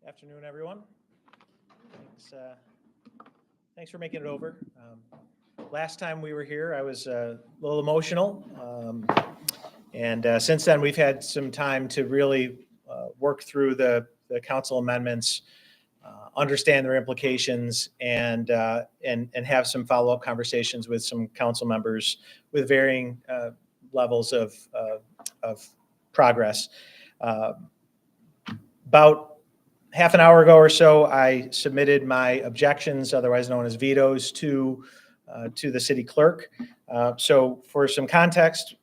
Afternoon, everyone. Thanks for making it over. Last time we were here, I was a little emotional. And since then, we've had some time to really work through the council amendments, understand their implications, and have some follow-up conversations with some council members with varying levels of progress. About half an hour ago or so, I submitted my objections, otherwise known as vetoes, to the city clerk. So for some context,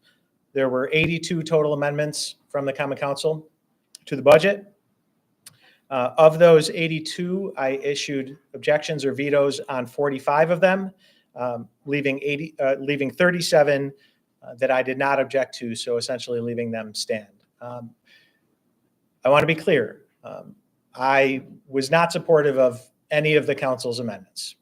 there were 82 total amendments from the Common Council to the budget. Of those 82, I issued objections or vetoes on 45 of them, leaving 37 that I did not object to, so essentially leaving them stand. I want to be clear. I was not supportive of any of the council's amendments.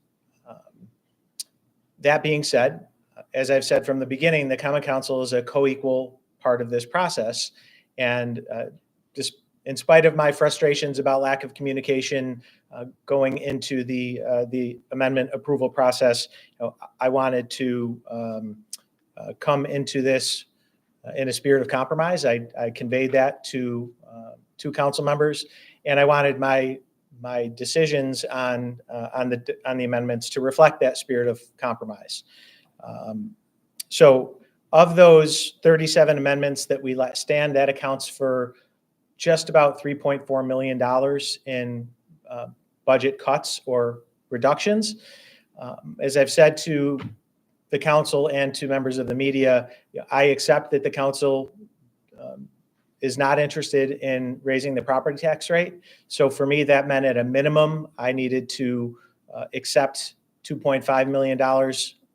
That being said, as I've said from the beginning, the Common Council is a co-equal part of this process. And just in spite of my frustrations about lack of communication going into the amendment approval process, I wanted to come into this in a spirit of compromise. I conveyed that to council members, and I wanted my decisions on the amendments to reflect that spirit of compromise. So of those 37 amendments that we let stand, that accounts for just about $3.4 million in budget cuts or reductions. As I've said to the council and to members of the media, I accept that the council is not interested in raising the property tax rate. So for me, that meant at a minimum, I needed to accept $2.5 million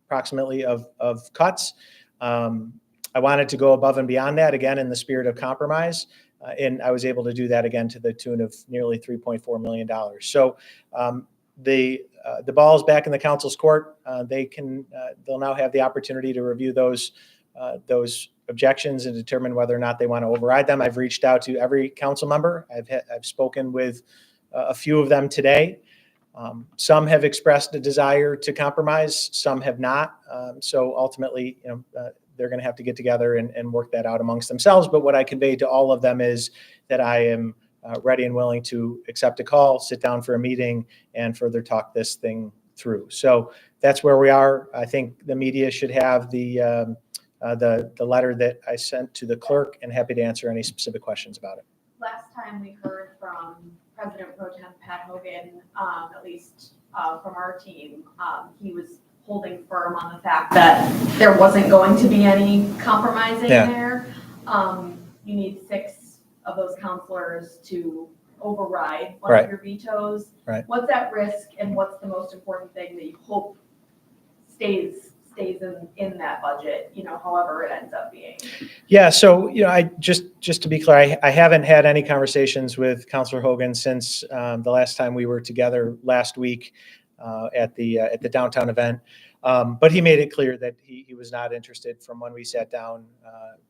approximately of cuts. I wanted to go above and beyond that, again, in the spirit of compromise. And I was able to do that again to the tune of nearly $3.4 million. So the ball is back in the council's court. They'll now have the opportunity to review those objections and determine whether or not they want to override them. I've reached out to every council member. I've spoken with a few of them today. Some have expressed a desire to compromise, some have not. So ultimately, they're going to have to get together and work that out amongst themselves. But what I conveyed to all of them is that I am ready and willing to accept a call, sit down for a meeting, and further talk this thing through. So that's where we are. I think the media should have the letter that I sent to the clerk, and happy to answer any specific questions about it. Last time we heard from President Pro Tem Pat Hogan, at least from our team, he was holding firm on the fact that there wasn't going to be any compromising there. You need 6 of those counselors to override one of your vetoes. Right. What's at risk, and what's the most important thing that you hope stays in that budget, however it ends up being? Yeah, so, I just to be clear, I haven't had any conversations with Councilor Hogan since the last time we were together last week at the downtown event. But he made it clear that he was not interested from when we sat down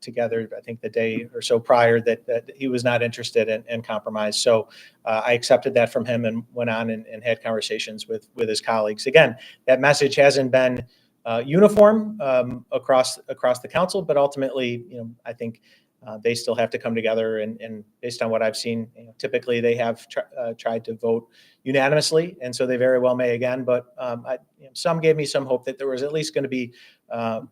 together, I think the day or so prior, that he was not interested in compromise. So I accepted that from him and went on and had conversations with his colleagues. Again, that message hasn't been uniform across the council, but ultimately, I think they still have to come together. And based on what I've seen, typically they have tried to vote unanimously, and so they very well may again. But some gave me some hope that there was at least going to be a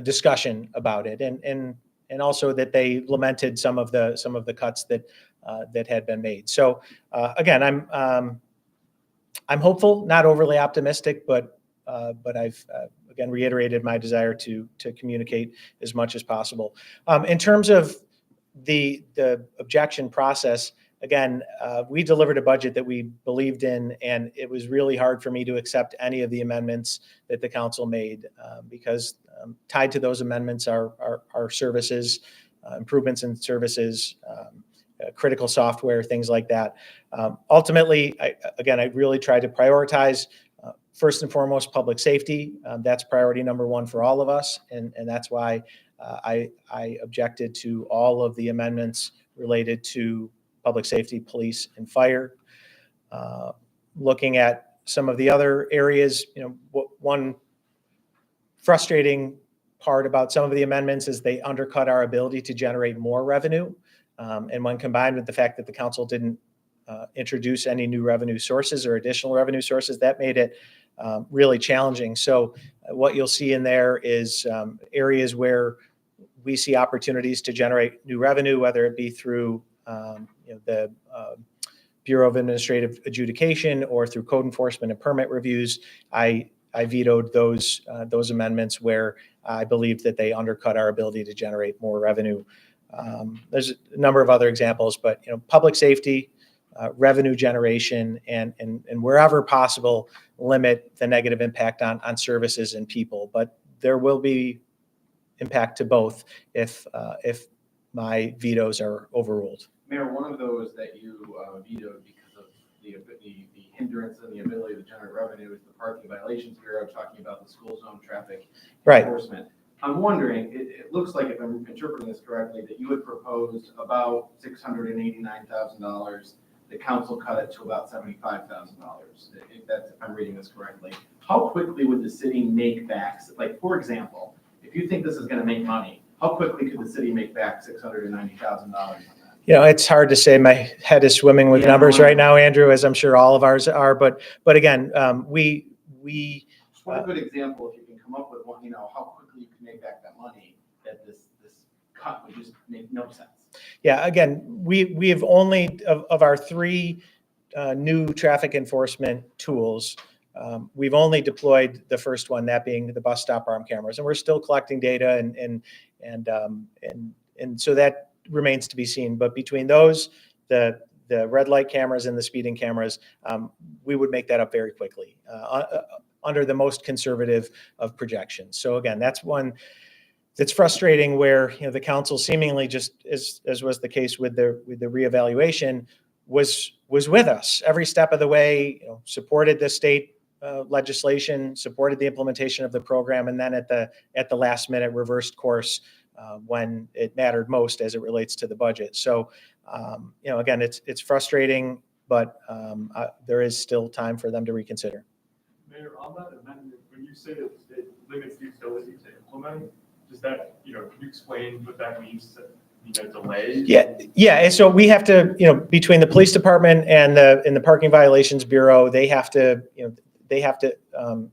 discussion about it, and also that they lamented some of the cuts that had been made. So again, I'm hopeful, not overly optimistic, but I've again reiterated my desire to communicate as much as possible. In terms of the objection process, again, we delivered a budget that we believed in, and it was really hard for me to accept any of the amendments that the council made because tied to those amendments are services, improvements in services, critical software, things like that. Ultimately, I really tried to prioritize first and foremost public safety. That's priority number one for all of us, and that's why I objected to all of the amendments related to public safety, police, and fire. looking at some of the other areas, one frustrating part about some of the amendments is they undercut our ability to generate more revenue. And when combined with the fact that the council didn't introduce any new revenue sources or additional revenue sources, that made it really challenging. So what you'll see in there is areas where we see opportunities to generate new revenue, whether it be through the Bureau of Administrative Adjudication or through code enforcement and permit reviews. I vetoed those amendments where I believed that they undercut our ability to generate more revenue. There's a number of other examples, but public safety, revenue generation, and wherever possible, limit the negative impact on services and people. But there will be impact to both if my vetoes are overruled. Mayor, one of those that you vetoed because of the hindrance and the ability to generate revenue is the Parking Violations Bureau, talking about the school zone traffic enforcement. I'm wondering, it looks like, if I'm interpreting this correctly, that you had proposed about $689,000. The council cut it to about $75,000. If I'm reading this correctly. How quickly would the city make back, like, for example, if you think this is going to make money, how quickly could the city make back $690,000 on that? It's hard to say. My head is swimming with numbers right now, Andrew, as I'm sure all of ours are. But again, we. Just one good example, if you can come up with one, how quickly you can make back that money, that this cut would just make no sense. Yeah, again, we have only of our three new traffic enforcement tools. We've only deployed the first one, that being the bus stop arm cameras, and we're still collecting data, and so that remains to be seen. But between those, the red light cameras and the speeding cameras, we would make that up very quickly under the most conservative of projections. So again, that's one that's frustrating, where the council seemingly, just as was the case with the reevaluation, was with us every step of the way, supported the state legislation, supported the implementation of the program, and then at the last minute reversed course when it mattered most as it relates to the budget. So, again, it's frustrating, but there is still time for them to reconsider. Mayor, on that amendment, when you say that it limits the ability to implement, does that, can you explain what that means? Delay? Yeah. And so we have to, between the police department and the Parking Violations Bureau, they have to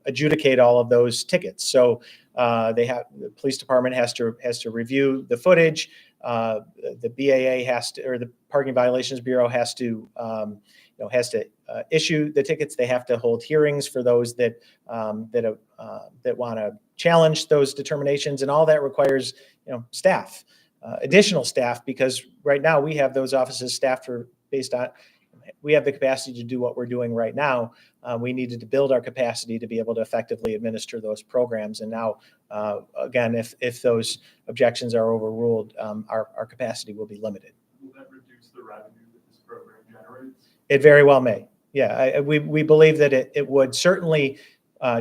adjudicate all of those tickets. So the police department has to review the footage. The BAA or the Parking Violations Bureau has to issue the tickets. They have to hold hearings for those that want to challenge those determinations, and all that requires staff, additional staff, because right now we have those offices staffed we have the capacity to do what we're doing right now. We needed to build our capacity to be able to effectively administer those programs. And now, again, if those objections are overruled, our capacity will be limited. Will that reduce the revenue that this program generates? It very well may. Yeah, we believe that it would certainly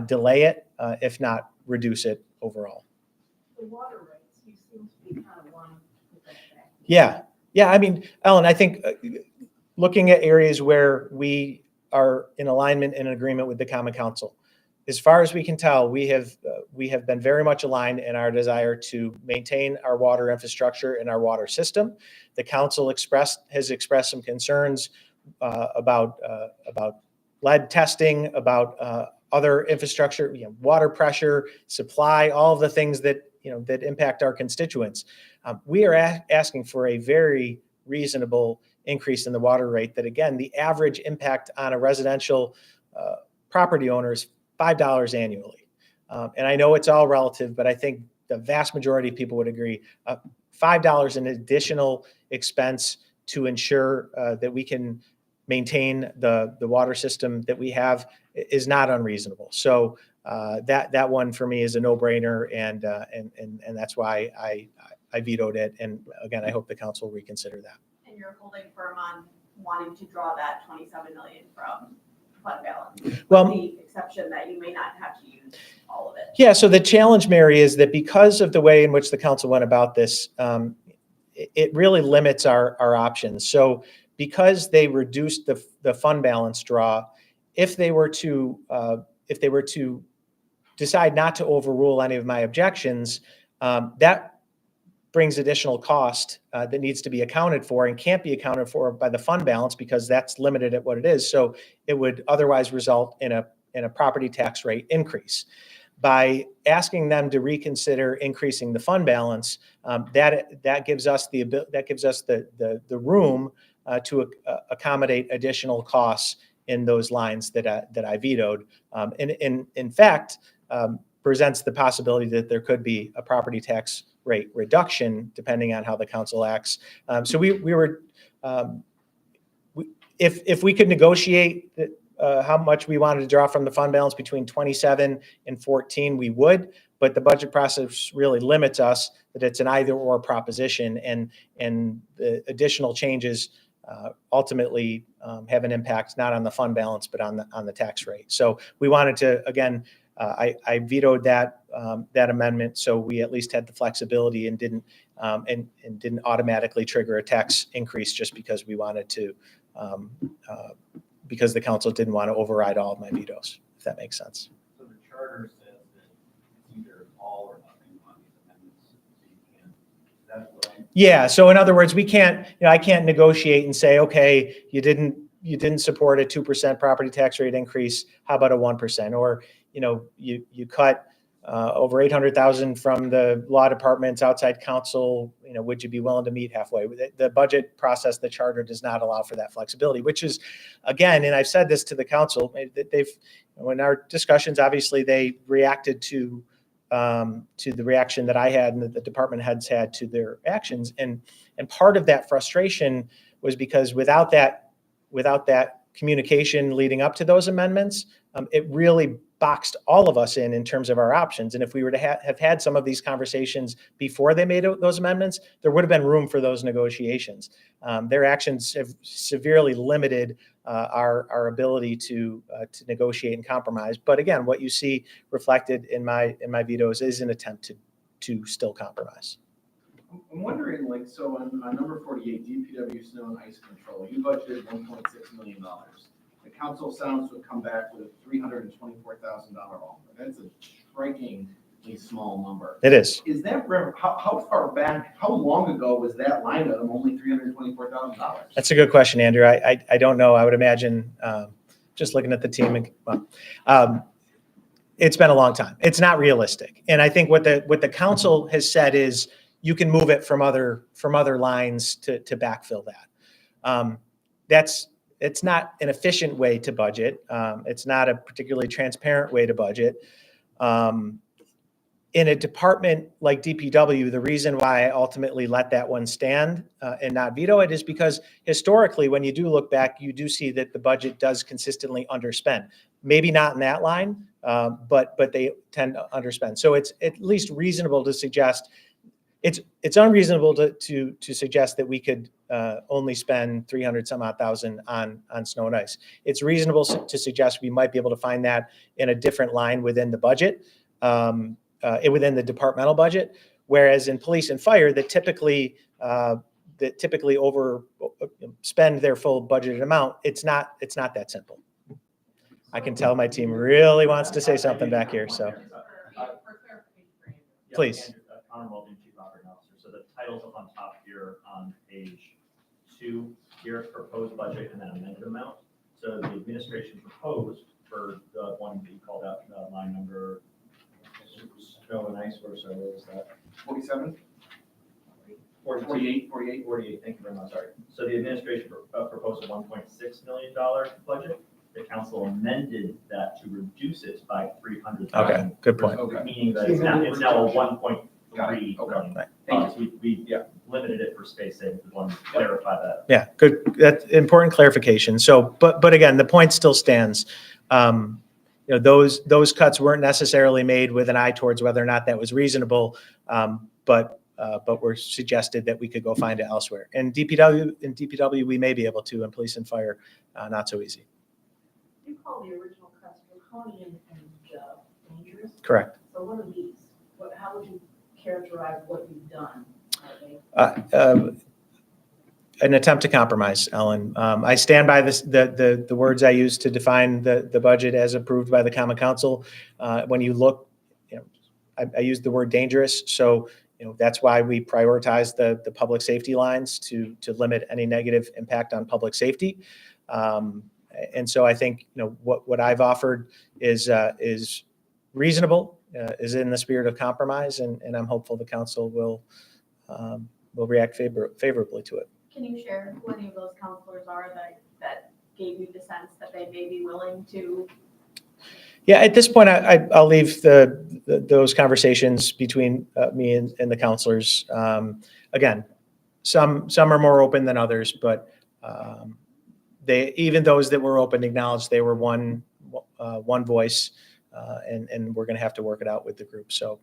delay it, if not reduce it overall. The water rates, you seem to be kind of wanting to put that back. Yeah. I mean, Ellen, I think looking at areas where we are in alignment and agreement with the Common Council, as far as we can tell, we have been very much aligned in our desire to maintain our water infrastructure and our water system. The council has expressed some concerns about lead testing, about other infrastructure, water pressure, supply, all of the things that impact our constituents. We are asking for a very reasonable increase in the water rate. That, again, the average impact on a residential property owner is $5 annually. And I know it's all relative, but I think the vast majority of people would agree $5 in additional expense to ensure that we can maintain the water system that we have is not unreasonable. So that one for me is a no-brainer, and that's why I vetoed it. And again, I hope the council will reconsider that. And you're holding firm on wanting to draw that $27 million from fund balance, Well, with the exception that you may not have to use all of it. Yeah. So the challenge, Mary, is that because of the way in which the council went about this, it really limits our options. So because they reduced the fund balance draw, if they were to decide not to overrule any of my objections, that brings additional cost that needs to be accounted for and can't be accounted for by the fund balance because that's limited at what it is. So it would otherwise result in a property tax rate increase. By asking them to reconsider increasing the fund balance, that gives us the room to accommodate additional costs in those lines that I vetoed, and in fact presents the possibility that there could be a property tax rate reduction depending on how the council acts. So if we could negotiate how much we wanted to draw from the fund balance between 27 and 14, we would, but the budget process really limits us that it's an either or proposition, and the additional changes ultimately have an impact not on the fund balance but on the tax rate. So we wanted to, again, I vetoed that amendment, so we at least had the flexibility and didn't automatically trigger a tax increase just because we wanted to, because the council didn't want to override all of my vetoes, if that makes sense. So the charter says that it's either all or nothing on these amendments, so you can't, is that what I'm? Yeah, so in other words, we can't, I can't negotiate and say, okay, you didn't support a 2% property tax rate increase, how about a 1%? Or, you cut over 800,000 from the law department's outside counsel, would you be willing to meet halfway? The budget process, the charter does not allow for that flexibility, which is, again, and I've said this to the council, in our discussions, obviously they reacted to the reaction that I had and that the department heads had to their actions. And part of that frustration was because without that communication leading up to those amendments, it really boxed all of us in terms of our options. And if we were to have had some of these conversations before they made those amendments, there would have been room for those negotiations. Their actions have severely limited our ability to negotiate and compromise. But again, what you see reflected in my vetoes is an attempt to still compromise. I'm wondering, so on number 48, DPW snow and ice control, you budgeted $1.6 million. The council sounds to have come back with a $324,000 offer. That's a strikingly small number. It is. Is that, how far back, how long ago was that line item only $324,000? That's a good question, Andrew. I don't know. I would imagine, just looking at the team, it's been a long time. It's not realistic. And I think what the council has said is you can move it from other lines to backfill that. It's not an efficient way to budget. It's not a particularly transparent way to budget. In a department like DPW, the reason why I ultimately let that one stand and not veto it is because historically, when you do look back, you do see that the budget does consistently underspend. Maybe not in that line, but they tend to underspend. So it's at least reasonable to suggest it's unreasonable to suggest that we could only spend 300 some odd thousand on snow and ice. It's reasonable to suggest we might be able to find that in a different line within the budget, within the departmental budget. Whereas in police and fire, that typically over spend their full budgeted amount. It's not that simple. I can tell my team really wants to say something back here, so please. Honorable Chief Operating Officer. So the titles up on top here on page 2 here, proposed budget and then amended amount. So the administration proposed for the one that you called out, line number snow and ice, what was that? 47? 48. Thank you very much. Sorry. So the administration proposed a $1.6 million budget. The council amended that to reduce it by $300,000. Okay, good point. Meaning that it's now a 1.3 Okay. million. Thank We limited it for space sake. We want to clarify that. Yeah, good. That's important clarification. So, but again, the point still stands. Those cuts weren't necessarily made with an eye towards whether or not that was reasonable, but were suggested that we could go find it elsewhere. And DPW, we may be able to, and police and fire, not so easy. You call the original cuts draconian and dangerous. Correct. So what are these? How would you characterize what you've done? an attempt to compromise, Ellen. I stand by this, the words I used to define the budget as approved by the Common Council. When you look, you know, I used the word dangerous, so that's why we prioritize the public safety lines to limit any negative impact on public safety. And so I think what I've offered is reasonable, is in the spirit of compromise, and I'm hopeful the council will react favorably to it. Can you share who any of those counselors are that gave you the sense that they may be willing to? Yeah, at this point, I'll leave those conversations between me and the counselors. Again, some are more open than others, but even those that were open acknowledged they were one voice, and we're going to have to work it out with the group. So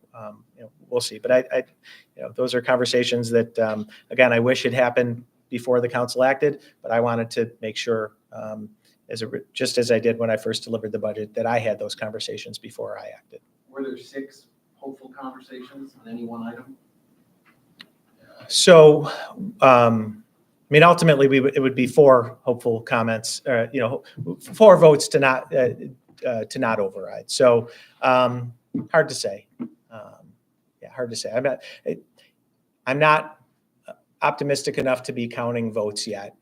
we'll see. But those are conversations that again, I wish had happened before the council acted, but I wanted to make sure, just as I did when I first delivered the budget, that I had those conversations before I acted. Were there 6 hopeful conversations on any one item? So, ultimately, it would be 4 hopeful comments, 4 votes to not override. So, hard to say. Hard to say. I'm not optimistic enough to be counting votes yet.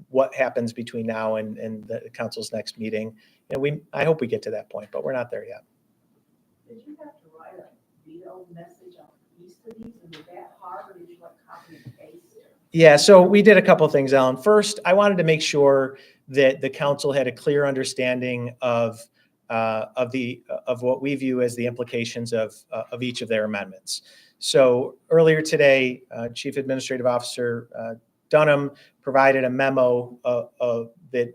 What happens between now and the council's next meeting? I hope we get to that point, but we're not there yet. Did you have to write a veto message on each of these, and was that hard, or did you copy and paste? Yeah, so we did a couple of things, Ellen. First, I wanted to make sure that the council had a clear understanding of what we view as the implications of each of their amendments. So earlier today, Chief Administrative Officer Dunham provided a memo that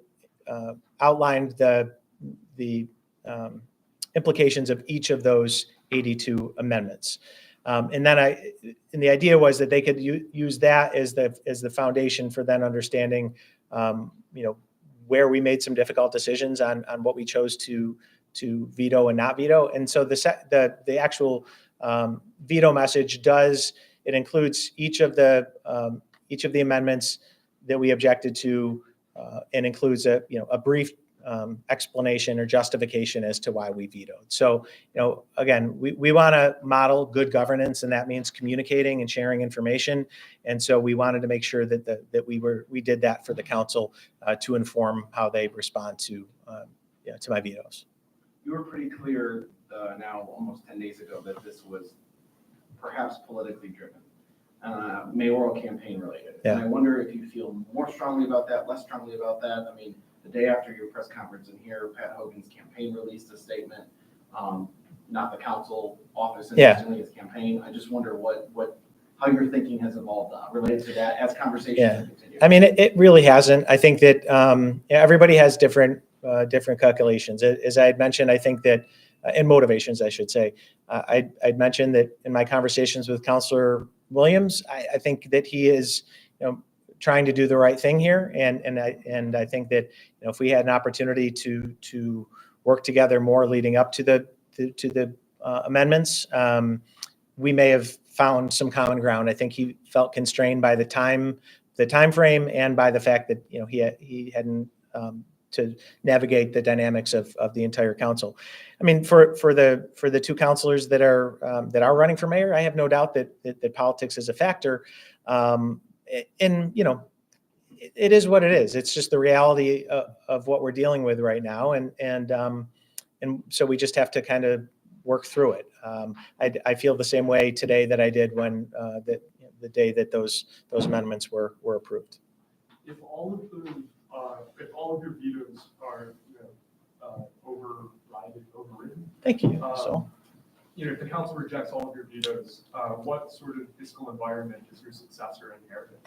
outlined the implications of each of those 82 amendments. And the idea was that they could use that as the foundation for then understanding, where we made some difficult decisions on what we chose to veto and not veto. And so the actual veto message includes each of the amendments that we objected to, and includes a brief explanation or justification as to why we vetoed. So, again, we want to model good governance, and that means communicating and sharing information. And so we wanted to make sure that we did that for the council to inform how they respond to my vetoes. You were pretty clear now almost 10 days ago that this was perhaps politically driven, mayoral campaign related. Yeah. And I wonder if you feel more strongly about that, less strongly about that. I mean, the day after your press conference in here, Pat Hogan's campaign released a statement, not the council office interestingly, his campaign. I just wonder how your thinking has evolved related to that as conversations have continued. I mean, it really hasn't. I think that everybody has different calculations. As I had mentioned, I think that, and motivations, I should say. I'd mentioned that in my conversations with Councilor Williams, I think that he is, trying to do the right thing here, and I think that if we had an opportunity to work together more leading up to the amendments, we may have found some common ground. I think he felt constrained by the time frame, and by the fact that he hadn't to navigate the dynamics of the entire council. I mean, for the 2 councilors that are running for mayor, I have no doubt that politics is a factor. And it is what it is. It's just the reality of what we're dealing with right now, and so we just have to kind of work through it. I feel the same way today that I did when the day that those amendments were approved. If all of your vetoes are overridden. Thank you. If the council rejects all of your vetoes, what sort of fiscal environment is your successor inheriting?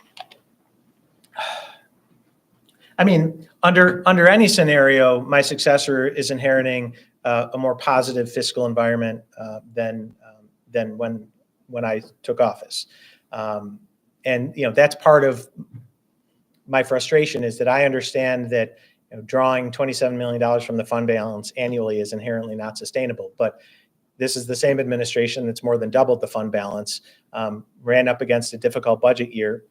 I mean, under any scenario, my successor is inheriting a more positive fiscal environment than when I took office, and that's part of my frustration, is that I understand that drawing $27 million from the fund balance annually is inherently not sustainable. But this is the same administration that's more than doubled the fund balance, ran up against a difficult budget year,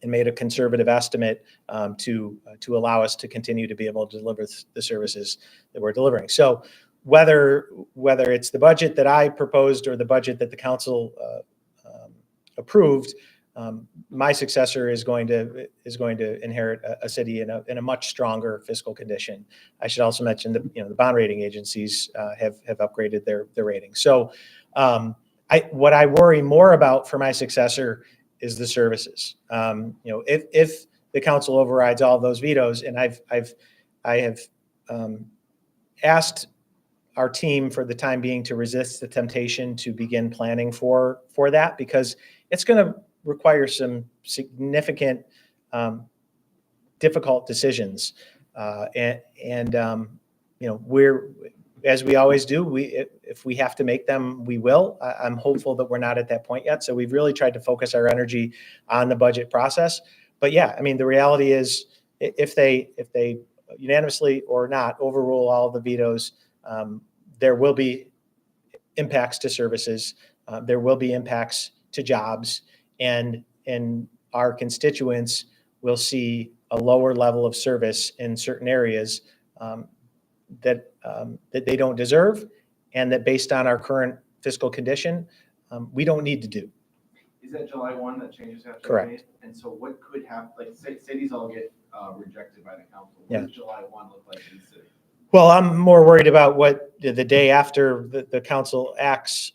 and made a conservative estimate to allow us to continue to be able to deliver the services that we're delivering. So whether it's the budget that I proposed or the budget that the council approved, my successor is going to inherit a city in a much stronger fiscal condition. I should also mention that the bond rating agencies have upgraded their ratings. So what I worry more about for my successor is the services. If the council overrides all of those vetoes, and I have asked our team for the time being to resist the temptation to begin planning for that, because it's going to require some significant, difficult decisions. We're, as we always do, if we have to make them, we will. I'm hopeful that we're not at that point yet. So we've really tried to focus our energy on the budget process. But yeah, I mean, the reality is if they unanimously or not overrule all the vetoes, there will be impacts to services. There will be impacts to jobs, and our constituents will see a lower level of service in certain areas that they don't deserve, and that based on our current fiscal condition, we don't need to do. Is that July 1 that changes have to be Correct. made? And so what could happen, like say these all get rejected by the council, Yeah. what does July 1 look like in the city? Well, I'm more worried about what the day after the council acts,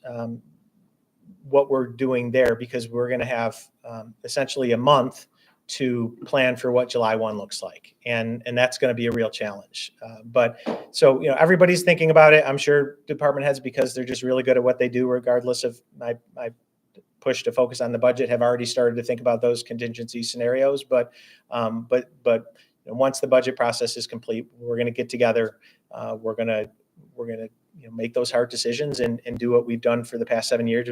what we're doing there, because we're going to have essentially a month to plan for what July 1 looks like. And that's going to be a real challenge. But so, everybody's thinking about it. I'm sure department heads, because they're just really good at what they do, regardless of my push to focus on the budget, have already started to think about those contingency scenarios. But once the budget process is complete, we're going to get together. We're going to make those hard decisions and do what we've done for the past 7 years,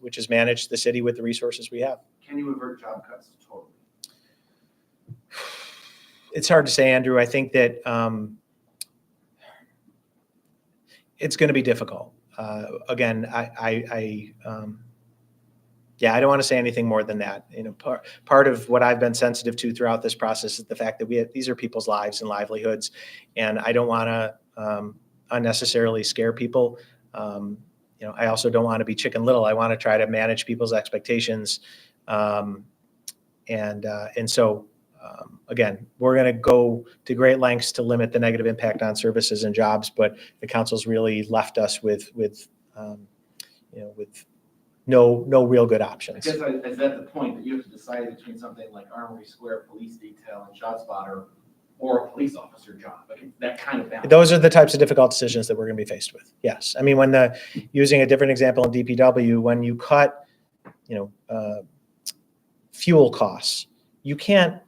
which is manage the city with the resources we have. Can you avert job cuts totally? It's hard to say, Andrew. I think that it's going to be difficult. Again, I don't want to say anything more than that. Part of what I've been sensitive to throughout this process is the fact that these are people's lives and livelihoods, and I don't want to unnecessarily scare people. I also don't want to be Chicken Little. I want to try to manage people's expectations, and so again, we're going to go to great lengths to limit the negative impact on services and jobs, but the council's really left us with no real good options. I guess is that the point that you have to decide between something like Armory Square Police Detail and ShotSpotter or a police officer job? Like that kind of balance. Those are the types of difficult decisions that we're going to be faced with. Yes. I mean, using a different example in DPW, when you cut, fuel costs, you can't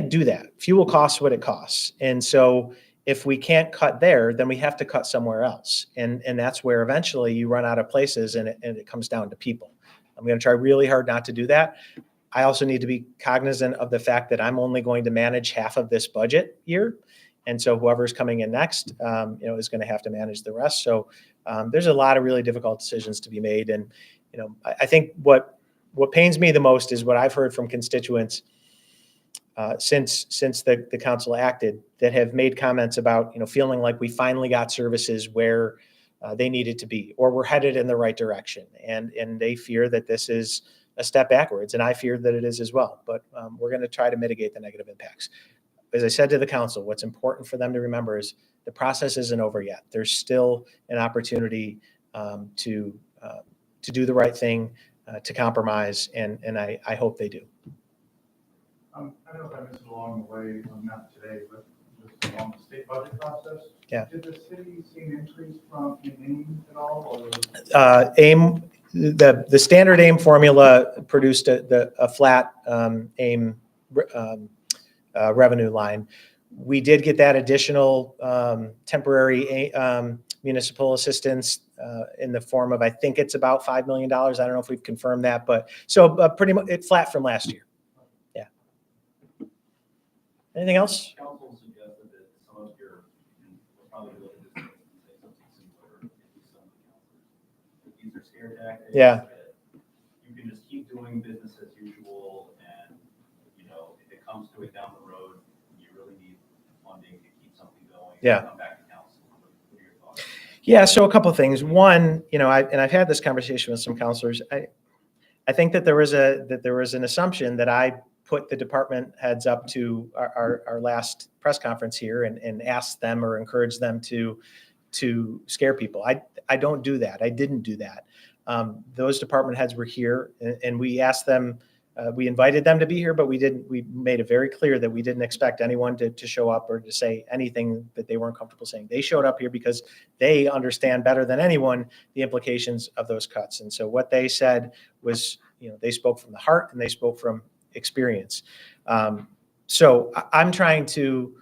do that. Fuel costs what it costs. And so if we can't cut there, then we have to cut somewhere else. And that's where eventually you run out of places and it comes down to people. I'm going to try really hard not to do that. I also need to be cognizant of the fact that I'm only going to manage half of this budget year. And so whoever's coming in next, is going to have to manage the rest. So there's a lot of really difficult decisions to be made. And, I think what pains me the most is what I've heard from constituents since the council acted, that have made comments about, feeling like we finally got services where they needed to be, or we're headed in the right direction. And they fear that this is a step backwards. And I fear that it is as well. But we're going to try to mitigate the negative impacts. As I said to the council, what's important for them to remember is the process isn't over yet. There's still an opportunity to do the right thing, to compromise, and I hope they do. I don't know if I missed it along the way, not today, but just along the state budget process. Yeah. Did the city see an increase from AIM at all? Or? AIM, the standard AIM formula produced a flat AIM revenue line. We did get that additional temporary municipal assistance in the form of, I think it's about $5 million. I don't know if we've confirmed that, but so pretty much it's flat from last year. Yeah. Anything else? Council suggested that some of your, we'll probably look at this and say something similar to some of the councilors. These are scare tactics. Yeah. You can just keep doing business as usual and, comes to it down the road, you really need funding to keep something going. Yeah. Come back to council. What are your thoughts? Yeah, so a couple of things. One, I've had this conversation with some counselors. I think that there was an assumption that I put the department heads up to our last press conference here and asked them or encouraged them to scare people. I don't do that. I didn't do that. Those department heads were here, and we asked them. We invited them to be here, but we made it very clear that we didn't expect anyone to show up or to say anything that they weren't comfortable saying. They showed up here because they understand better than anyone the implications of those cuts. And so what they said was, they spoke from the heart and they spoke from experience. So I'm trying to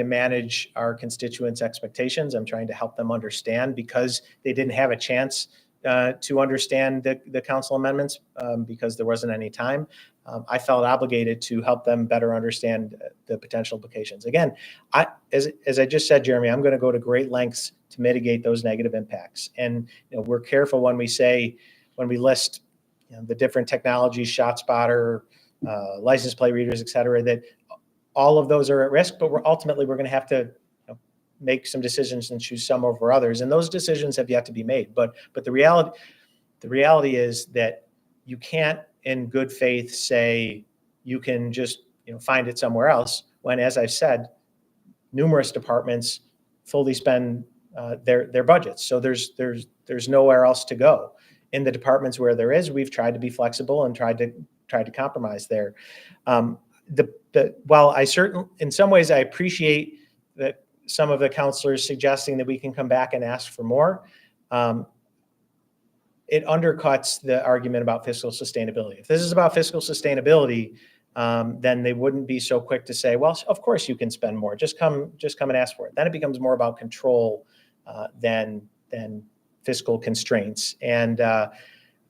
manage our constituents' expectations. I'm trying to help them understand, because they didn't have a chance to understand the council amendments because there wasn't any time. I felt obligated to help them better understand the potential implications. Again, as I just said, Jeremy, I'm going to go to great lengths to mitigate those negative impacts. And we're careful when we list the different technologies, ShotSpotter, license plate readers, et cetera, that all of those are at risk, but we're going to have to make some decisions and choose some over others. And those decisions have yet to be made. But the reality is that you can't, in good faith, say you can just find it somewhere else, when, as I've said, numerous departments fully spend their budgets. So there's nowhere else to go. In the departments where there is, we've tried to be flexible and tried to compromise there. While in some ways I appreciate that some of the counselors suggesting that we can come back and ask for more, it undercuts the argument about fiscal sustainability. If this is about fiscal sustainability, then they wouldn't be so quick to say, well, of course you can spend more. Just come and ask for it. Then it becomes more about control than fiscal constraints. And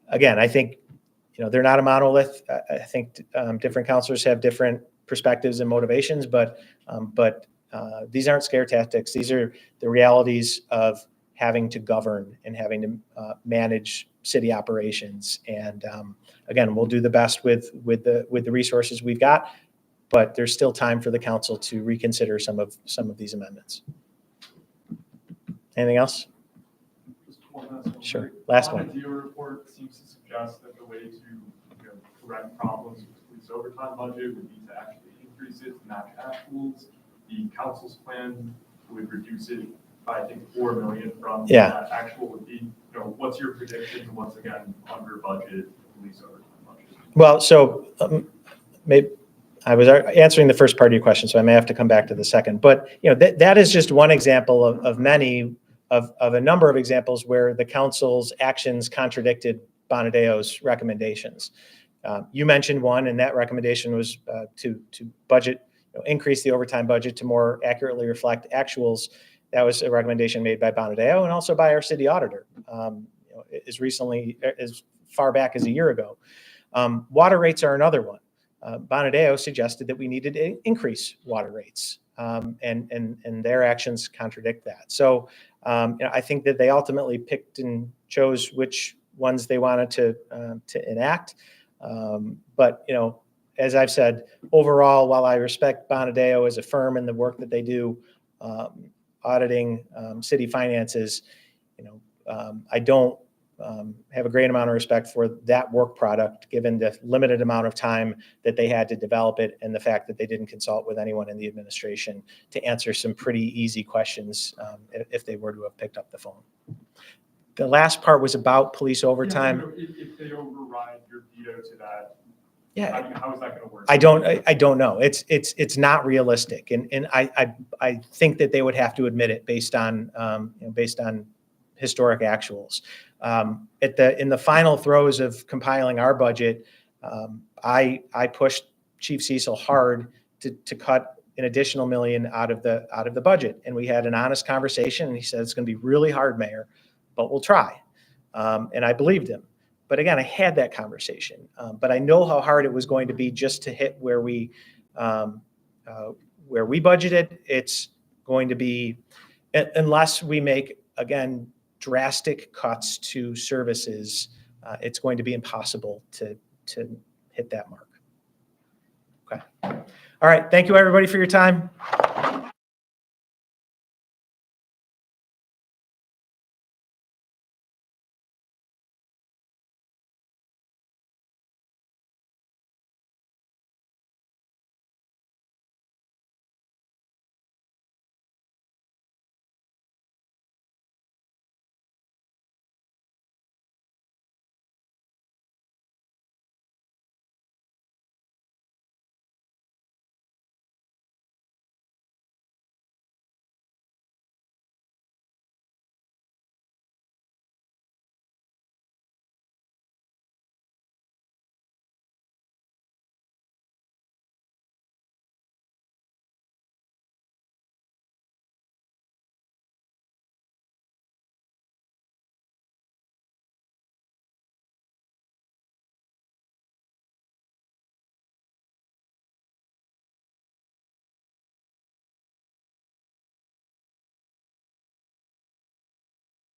again, I think they're not a monolith. I think different counselors have different perspectives and motivations, but these aren't scare tactics. These are the realities of having to govern and having to manage city operations. And again, we'll do the best with the resources we've got, but there's still time for the council to reconsider some of these amendments. Anything else? Just one last one. Sure. Last one. The DO report seems to suggest that the way to correct problems with the police overtime budget would be to actually increase it to match actuals. The council's plan would reduce it by, I think, $4 million from that actual would be, what's your prediction once again under budget police overtime budget? Well, so maybe I was answering the first part of your question, so I may have to come back to the second. But that is just one example of many of a number of examples where the council's actions contradicted Bonadeo's recommendations. You mentioned one, and that recommendation was to budget, increase the overtime budget to more accurately reflect actuals. That was a recommendation made by Bonadeo and also by our city auditor as far back as a year ago. Water rates are another one. Bonadeo suggested that we needed to increase water rates, and their actions contradict that. So I think that they ultimately picked and chose which ones they wanted to enact. But as I've said, overall, while I respect Bonadeo as a firm and the work that they do auditing city finances, I don't have a great amount of respect for that work product, given the limited amount of time that they had to develop it and the fact that they didn't consult with anyone in the administration to answer some pretty easy questions if they were to have picked up the phone. The last part was about police overtime. If they override your veto to that, yeah, how is that going to work? I don't know. It's not realistic, and I think that they would have to admit it based on historic actuals. In the final throes of compiling our budget, I pushed Chief Cecil hard to cut an additional $1 million out of the budget, and we had an honest conversation. And he said, "It's going to be really hard, Mayor, but we'll try." And I believed him. But again, I had that conversation. But I know how hard it was going to be just to hit where we budgeted. It's going to be, unless we make, again, drastic cuts to services, it's going to be impossible to hit that mark. Okay. All right. Thank you, everybody, for your time.